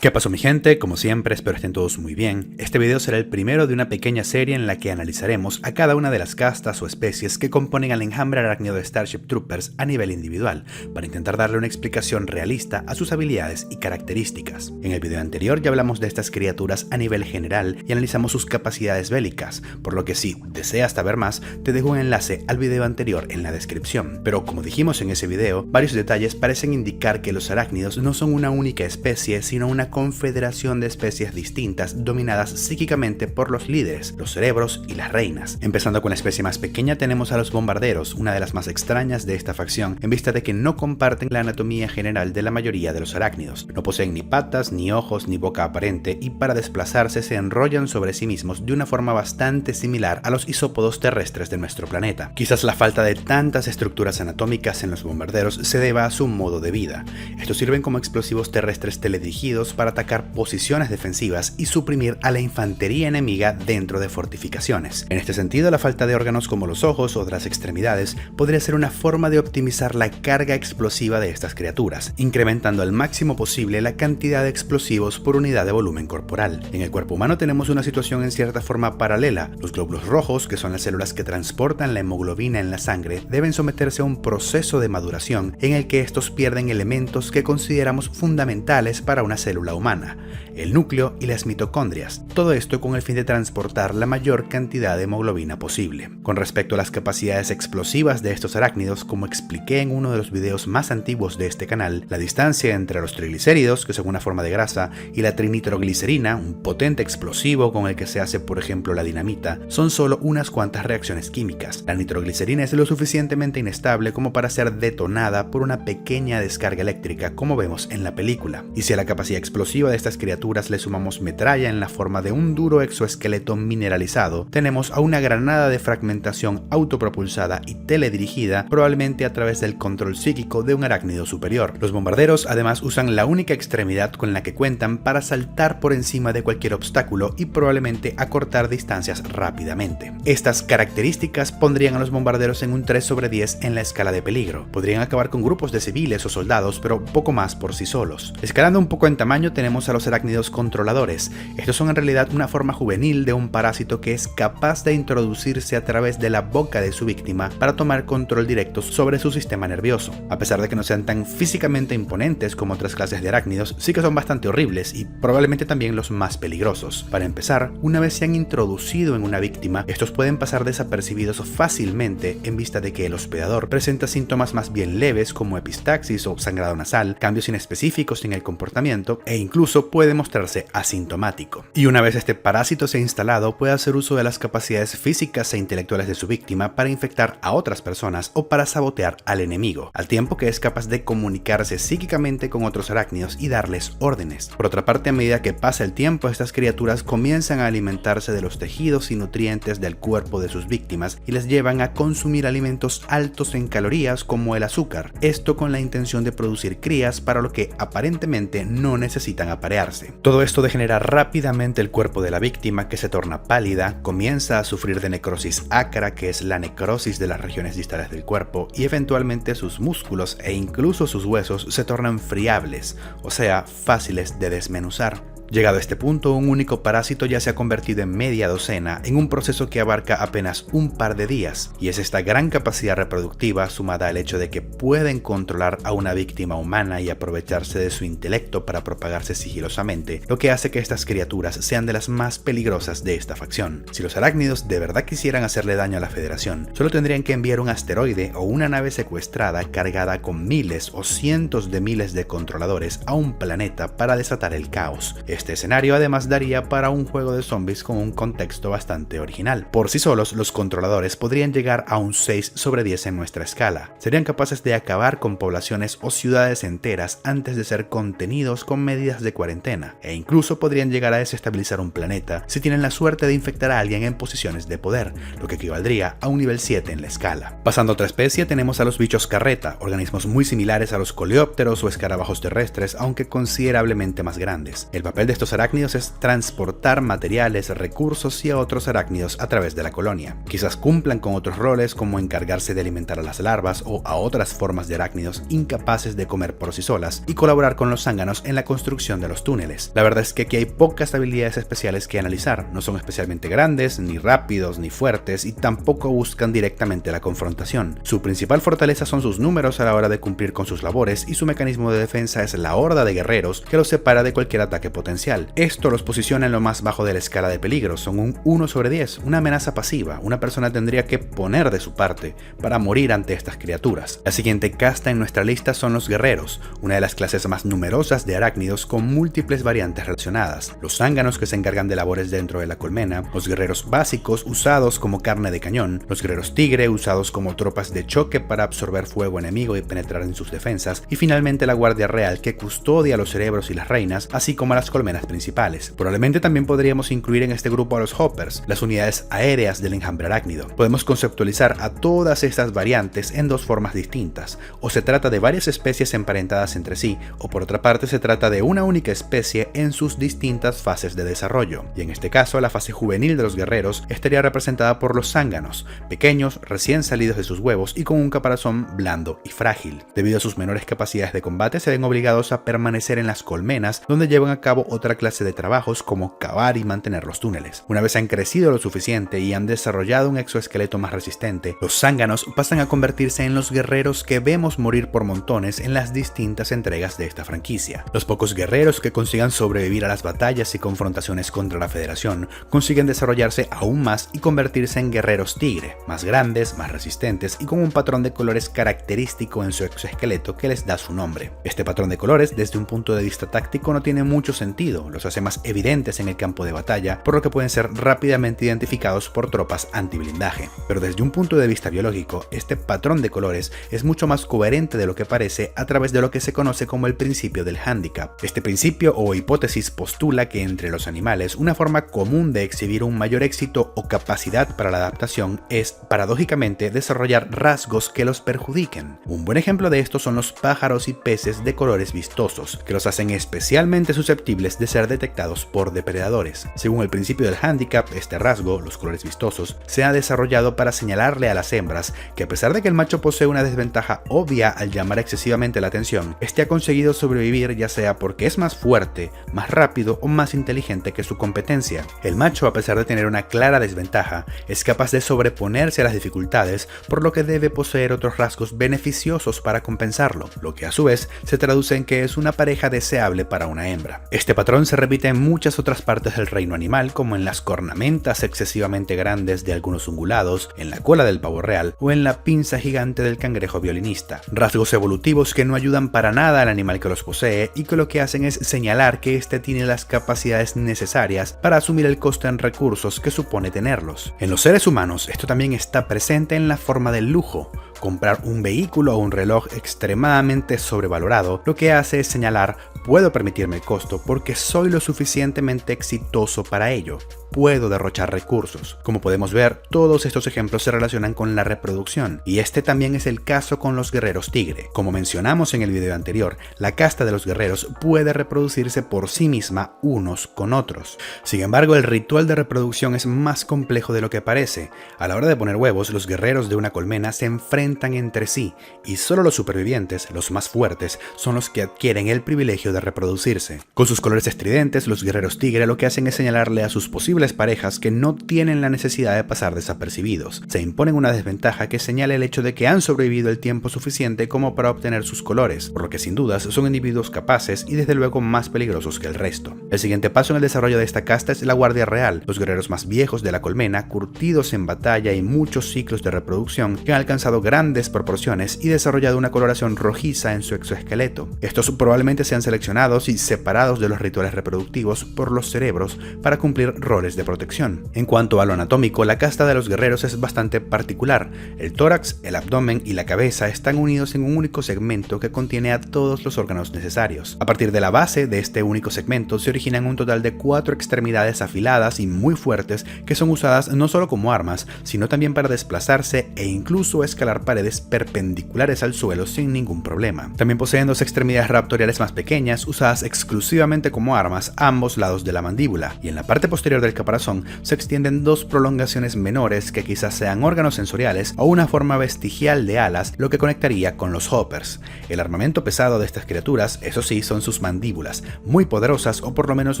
¿Qué pasó mi gente? Como siempre, espero estén todos muy bien. Este video será el primero de una pequeña serie en la que analizaremos a cada una de las castas o especies que componen al enjambre arácnido de Starship Troopers a nivel individual, para intentar darle una explicación realista a sus habilidades y características. En el video anterior ya hablamos de estas criaturas a nivel general y analizamos sus capacidades bélicas, por lo que si deseas saber más, te dejo un enlace al video anterior en la descripción. Pero como dijimos en ese video, varios detalles parecen indicar que los arácnidos no son una única especie, sino una confederación de especies distintas dominadas psíquicamente por los líderes, los cerebros y las reinas. Empezando con la especie más pequeña tenemos a los bombarderos, una de las más extrañas de esta facción, en vista de que no comparten la anatomía general de la mayoría de los arácnidos. No poseen ni patas, ni ojos, ni boca aparente, y para desplazarse se enrollan sobre sí mismos de una forma bastante similar a los isópodos terrestres de nuestro planeta. Quizás la falta de tantas estructuras anatómicas en los bombarderos se deba a su modo de vida. Estos sirven como explosivos terrestres teledirigidos para atacar posiciones defensivas y suprimir a la infantería enemiga dentro de fortificaciones. En este sentido, la falta de órganos como los ojos o otras extremidades podría ser una forma de optimizar la carga explosiva de estas criaturas, incrementando al máximo posible la cantidad de explosivos por unidad de volumen corporal. En el cuerpo humano tenemos una situación en cierta forma paralela. Los glóbulos rojos, que son las células que transportan la hemoglobina en la sangre, deben someterse a un proceso de maduración en el que estos pierden elementos que consideramos fundamentales para una célula humana: el núcleo y las mitocondrias, todo esto con el fin de transportar la mayor cantidad de hemoglobina posible. Con respecto a las capacidades explosivas de estos arácnidos, como expliqué en uno de los videos más antiguos de este canal, la distancia entre los triglicéridos, que son una forma de grasa, y la trinitroglicerina, un potente explosivo con el que se hace por ejemplo la dinamita, son solo unas cuantas reacciones químicas. La nitroglicerina es lo suficientemente inestable como para ser detonada por una pequeña descarga eléctrica, como vemos en la película. Y si a la capacidad explosiva de estas criaturas le sumamos metralla en la forma de un duro exoesqueleto mineralizado, tenemos a una granada de fragmentación autopropulsada y teledirigida, probablemente a través del control psíquico de un arácnido superior. Los bombarderos además usan la única extremidad con la que cuentan para saltar por encima de cualquier obstáculo y probablemente acortar distancias rápidamente. Estas características pondrían a los bombarderos en un 3/10 en la escala de peligro. Podrían acabar con grupos de civiles o soldados, pero poco más por sí solos. Escalando un poco en tamaño tenemos a los arácnidos controladores. Estos son en realidad una forma juvenil de un parásito que es capaz de introducirse a través de la boca de su víctima para tomar control directo sobre su sistema nervioso. A pesar de que no sean tan físicamente imponentes como otras clases de arácnidos, sí que son bastante horribles y probablemente también los más peligrosos. Para empezar, una vez se han introducido en una víctima, estos pueden pasar desapercibidos fácilmente en vista de que el hospedador presenta síntomas más bien leves como epistaxis o sangrado nasal, cambios inespecíficos en el comportamiento e incluso puede mostrarse asintomático. Y una vez este parásito se ha instalado, puede hacer uso de las capacidades físicas e intelectuales de su víctima para infectar a otras personas o para sabotear al enemigo, al tiempo que es capaz de comunicarse psíquicamente con otros arácnidos y darles órdenes. Por otra parte, a medida que pasa el tiempo, estas criaturas comienzan a alimentarse de los tejidos y nutrientes del cuerpo de sus víctimas y les llevan a consumir alimentos altos en calorías como el azúcar, esto con la intención de producir crías para lo que aparentemente no necesitan aparearse. Todo esto degenera rápidamente el cuerpo de la víctima, que se torna pálida, comienza a sufrir de necrosis ácara, que es la necrosis de las regiones distales del cuerpo, y eventualmente sus músculos e incluso sus huesos se tornan friables, o sea, fáciles de desmenuzar. Llegado a este punto, un único parásito ya se ha convertido en media docena en un proceso que abarca apenas un par de días, y es esta gran capacidad reproductiva, sumada al hecho de que pueden controlar a una víctima humana y aprovecharse de su intelecto para propagarse sigilosamente, lo que hace que estas criaturas sean de las más peligrosas de esta facción. Si los arácnidos de verdad quisieran hacerle daño a la Federación, solo tendrían que enviar un asteroide o una nave secuestrada cargada con miles o cientos de miles de controladores a un planeta para desatar el caos. Este escenario además daría para un juego de zombies con un contexto bastante original. Por sí solos, los controladores podrían llegar a un 6/10 en nuestra escala. Serían capaces de acabar con poblaciones o ciudades enteras antes de ser contenidos con medidas de cuarentena, e incluso podrían llegar a desestabilizar un planeta si tienen la suerte de infectar a alguien en posiciones de poder, lo que equivaldría a un nivel 7 en la escala. Pasando a otra especie, tenemos a los bichos carreta, organismos muy similares a los coleópteros o escarabajos terrestres, aunque considerablemente más grandes. El papel de estos arácnidos es transportar materiales, recursos y a otros arácnidos a través de la colonia. Quizás cumplan con otros roles como encargarse de alimentar a las larvas o a otras formas de arácnidos incapaces de comer por sí solas y colaborar con los zánganos en la construcción de los túneles. La verdad es que aquí hay pocas habilidades especiales que analizar, no son especialmente grandes, ni rápidos, ni fuertes y tampoco buscan directamente la confrontación. Su principal fortaleza son sus números a la hora de cumplir con sus labores y su mecanismo de defensa es la horda de guerreros que los separa de cualquier ataque potencial. Esto los posiciona en lo más bajo de la escala de peligro, son un 1/10, una amenaza pasiva. Una persona tendría que poner de su parte para morir ante estas criaturas. La siguiente casta en nuestra lista son los guerreros, una de las clases más numerosas de arácnidos con múltiples variantes relacionadas. Los zánganos que se encargan de labores dentro de la colmena, los guerreros básicos usados como carne de cañón, los guerreros tigre usados como tropas de choque para absorber fuego enemigo y penetrar en sus defensas, y finalmente la guardia real que custodia los cerebros y las reinas, así como las colmenas principales. Probablemente también podríamos incluir en este grupo a los hoppers, las unidades aéreas del enjambre arácnido. Podemos conceptualizar a todas estas variantes en dos formas distintas, o se trata de varias especies emparentadas entre sí, o por otra parte se trata de una única especie en sus distintas fases de desarrollo, y en este caso la fase juvenil de los guerreros estaría representada por los zánganos, pequeños, recién salidos de sus huevos y con un caparazón blando y frágil. Debido a sus menores capacidades de combate se ven obligados a permanecer en las colmenas, donde llevan a cabo otra clase de trabajos como cavar y mantener los túneles. Una vez han crecido lo suficiente y han desarrollado un exoesqueleto más resistente, los zánganos pasan a convertirse en los guerreros que vemos morir por montones en las distintas entregas de esta franquicia. Los pocos guerreros que consigan sobrevivir a las batallas y confrontaciones contra la Federación consiguen desarrollarse aún más y convertirse en guerreros tigre, más grandes, más resistentes y con un patrón de colores característico en su exoesqueleto que les da su nombre. Este patrón de colores, desde un punto de vista táctico, no tiene mucho sentido, los hace más evidentes en el campo de batalla, por lo que pueden ser rápidamente identificados por tropas antiblindaje. Pero desde un punto de vista biológico, este patrón de colores es mucho más coherente de lo que parece a través de lo que se conoce como el principio del hándicap. Este principio o hipótesis postula que entre los animales una forma común de exhibir un mayor éxito o capacidad para la adaptación es, paradójicamente, desarrollar rasgos que los perjudiquen. Un buen ejemplo de esto son los pájaros y peces de colores vistosos, que los hacen especialmente susceptibles de ser detectados por depredadores. Según el principio del hándicap, este rasgo, los colores vistosos, se ha desarrollado para señalarle a las hembras que a pesar de que el macho posee una desventaja obvia al llamar excesivamente la atención, este ha conseguido sobrevivir ya sea porque es más fuerte, más rápido o más inteligente que su competencia. El macho, a pesar de tener una clara desventaja, es capaz de sobreponerse a las dificultades, por lo que debe poseer otros rasgos beneficiosos para compensarlo, lo que a su vez se traduce en que es una pareja deseable para una hembra. Este patrón se repite en muchas otras partes del reino animal, como en las cornamentas excesivamente grandes de algunos ungulados, en la cola del pavo real o en la pinza gigante del cangrejo violinista. Rasgos evolutivos que no ayudan para nada al animal que los posee y que lo que hacen es señalar que éste tiene las capacidades necesarias para asumir el coste en recursos que supone tenerlos. En los seres humanos esto también está presente en la forma del lujo. Comprar un vehículo o un reloj extremadamente sobrevalorado lo que hace es señalar: puedo permitirme el costo porque soy lo suficientemente exitoso para ello. Puedo derrochar recursos. Como podemos ver, todos estos ejemplos se relacionan con la reproducción, y este también es el caso con los guerreros tigre. Como mencionamos en el video anterior, la casta de los guerreros puede reproducirse por sí misma unos con otros. Sin embargo, el ritual de reproducción es más complejo de lo que parece. A la hora de poner huevos, los guerreros de una colmena se enfrentan entre sí, y solo los supervivientes, los más fuertes, son los que adquieren el privilegio de reproducirse. Con sus colores estridentes, los guerreros tigre lo que hacen es señalarle a sus posibles parejas que no tienen la necesidad de pasar desapercibidos. Se imponen una desventaja que señala el hecho de que han sobrevivido el tiempo suficiente como para obtener sus colores, por lo que sin dudas son individuos capaces y desde luego más peligrosos que el resto. El siguiente paso en el desarrollo de esta casta es la guardia real, los guerreros más viejos de la colmena, curtidos en batalla y muchos ciclos de reproducción, que han alcanzado grandes proporciones y desarrollado una coloración rojiza en su exoesqueleto. Estos probablemente sean seleccionados y separados de los rituales reproductivos por los cerebros para cumplir roles de protección. En cuanto a lo anatómico, la casta de los guerreros es bastante particular. El tórax, el abdomen y la cabeza están unidos en un único segmento que contiene a todos los órganos necesarios. A partir de la base de este único segmento se originan un total de 4 extremidades afiladas y muy fuertes que son usadas no solo como armas, sino también para desplazarse e incluso escalar paredes perpendiculares al suelo sin ningún problema. También poseen dos extremidades raptoriales más pequeñas, usadas exclusivamente como armas a ambos lados de la mandíbula, y en la parte posterior del caparazón se extienden dos prolongaciones menores que quizás sean órganos sensoriales o una forma vestigial de alas, lo que conectaría con los hoppers. El armamento pesado de estas criaturas, eso sí, son sus mandíbulas, muy poderosas o por lo menos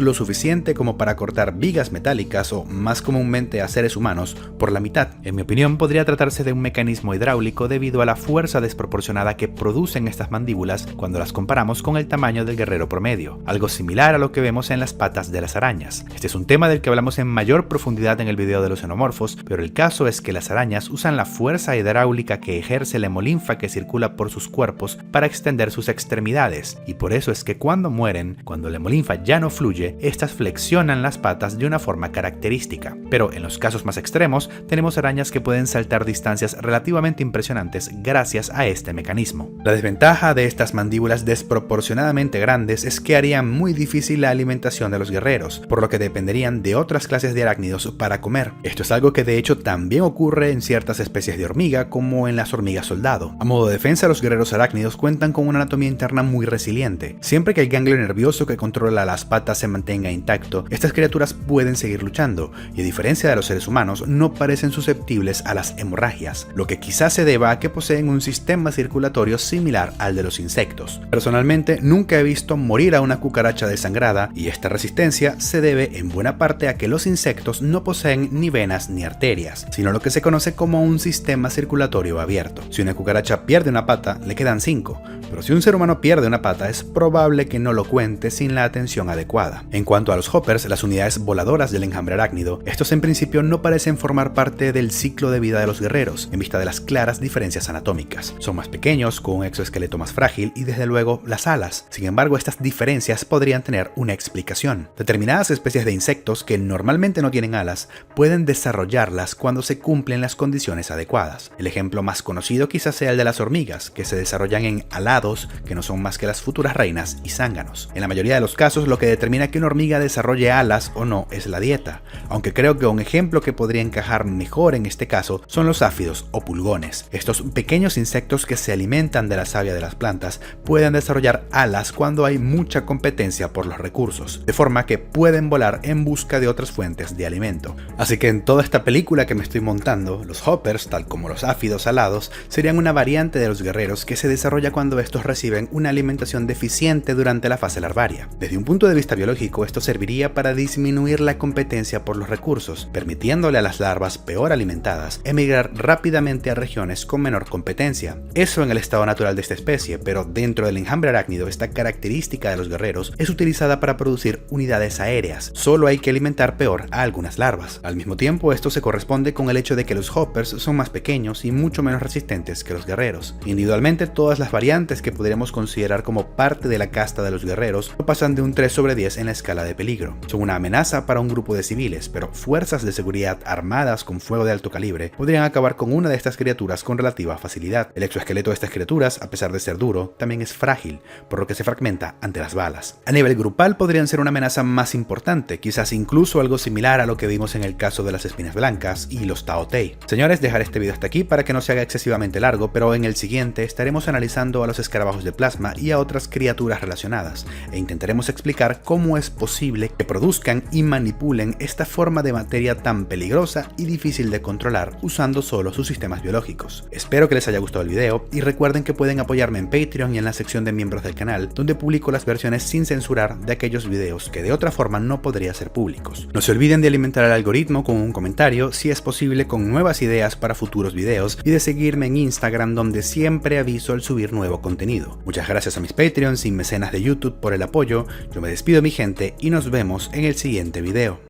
lo suficiente como para cortar vigas metálicas o, más comúnmente, a seres humanos por la mitad. En mi opinión, podría tratarse de un mecanismo hidráulico debido a la fuerza desproporcionada que producen estas mandíbulas cuando las comparamos con el tamaño del guerrero promedio, algo similar a lo que vemos en las patas de las arañas. Este es un tema del que hablamos en mayor profundidad en el video de los xenomorfos, pero el caso es que las arañas usan la fuerza hidráulica que ejerce la hemolinfa que circula por sus cuerpos para extender sus extremidades, y por eso es que cuando mueren, cuando la hemolinfa ya no fluye, estas flexionan las patas de una forma característica. Pero en los casos más extremos, tenemos arañas que pueden saltar distancias relativamente impresionantes gracias a este mecanismo. La desventaja de estas mandíbulas desproporcionadamente grandes es que harían muy difícil la alimentación de los guerreros, por lo que dependerían de otras clases de arácnidos para comer. Esto es algo que de hecho también ocurre en ciertas especies de hormiga, como en las hormigas soldado. A modo de defensa, los guerreros arácnidos cuentan con una anatomía interna muy resiliente. Siempre que el ganglio nervioso que controla las patas se mantenga intacto, estas criaturas pueden seguir luchando, y a diferencia de los seres humanos, no parecen susceptibles a las hemorragias, lo que quizás se deba a que poseen un sistema circulatorio similar al de los insectos. Personalmente, nunca he visto morir a una cucaracha desangrada, y esta resistencia se debe en buena parte a que los insectos no poseen ni venas ni arterias, sino lo que se conoce como un sistema circulatorio abierto. Si una cucaracha pierde una pata, le quedan 5, pero si un ser humano pierde una pata, es probable que no lo cuente sin la atención adecuada. En cuanto a los hoppers, las unidades voladoras del enjambre arácnido, estos en principio no parecen formar parte del ciclo de vida de los guerreros, en vista de las claras diferencias anatómicas. Son más pequeños, con un exoesqueleto más frágil y desde luego las alas. Sin embargo, estas diferencias podrían tener una explicación. Determinadas especies de insectos que normalmente no tienen alas pueden desarrollarlas cuando se cumplen las condiciones adecuadas. El ejemplo más conocido quizás sea el de las hormigas, que se desarrollan en alados, que no son más que las futuras reinas y zánganos. En la mayoría de los casos, lo que determina que una hormiga desarrolle alas o no es la dieta, aunque creo que un ejemplo que podría encajar mejor en este caso son los áfidos o pulgones. Estos pequeños insectos que se alimentan de la savia de las plantas pueden desarrollar alas cuando hay mucha competencia por los recursos, de forma que pueden volar en busca de otras fuentes de alimento. Así que en toda esta película que me estoy montando, los hoppers, tal como los áfidos alados, serían una variante de los guerreros que se desarrolla cuando estos reciben una alimentación deficiente durante la fase larvaria. Desde un punto de vista biológico, esto serviría para disminuir la competencia por los recursos, permitiéndole a las larvas peor alimentadas emigrar rápidamente a regiones con menor competencia. Eso en el estado natural de esta especie, pero dentro del enjambre arácnido, esta característica de los guerreros es utilizada para producir unidades aéreas. Solo hay que alimentar peor a algunas larvas. Al mismo tiempo, esto se corresponde con el hecho de que los hoppers son más pequeños y mucho menos resistentes que los guerreros. Individualmente, todas las variantes que podríamos considerar como parte de la casta de los guerreros no pasan de un 3/10 en la escala de peligro. Son una amenaza para un grupo de civiles, pero fuerzas de seguridad armadas con fuego de alto calibre podrían acabar con una de estas criaturas con relativa facilidad. El exoesqueleto de estas criaturas, a pesar de ser duro, también es frágil, por lo que se fragmenta ante las balas. A nivel grupal podrían ser una amenaza más importante, quizás incluso algo similar a lo que vimos en el caso de las espinas blancas y los Taotei. Señores, dejaré este video hasta aquí para que no se haga excesivamente largo, pero en el siguiente estaremos analizando a los escarabajos de plasma y a otras criaturas relacionadas, e intentaremos explicar cómo es posible que produzcan y manipulen esta forma de materia tan peligrosa y difícil de controlar usando solo sus sistemas biológicos. Espero que les haya gustado el video y recuerden que pueden apoyarme en Patreon y en la sección de miembros del canal, donde publico las versiones sin censurar de aquellos videos que de otra forma no podría ser públicos. No se olviden de alimentar al algoritmo con un comentario, si es posible con nuevas ideas para futuros videos, y de seguirme en Instagram, donde siempre aviso al subir nuevo contenido. Muchas gracias a mis Patreons y mecenas de YouTube por el apoyo. Yo me despido, mi gente, y nos vemos en el siguiente video.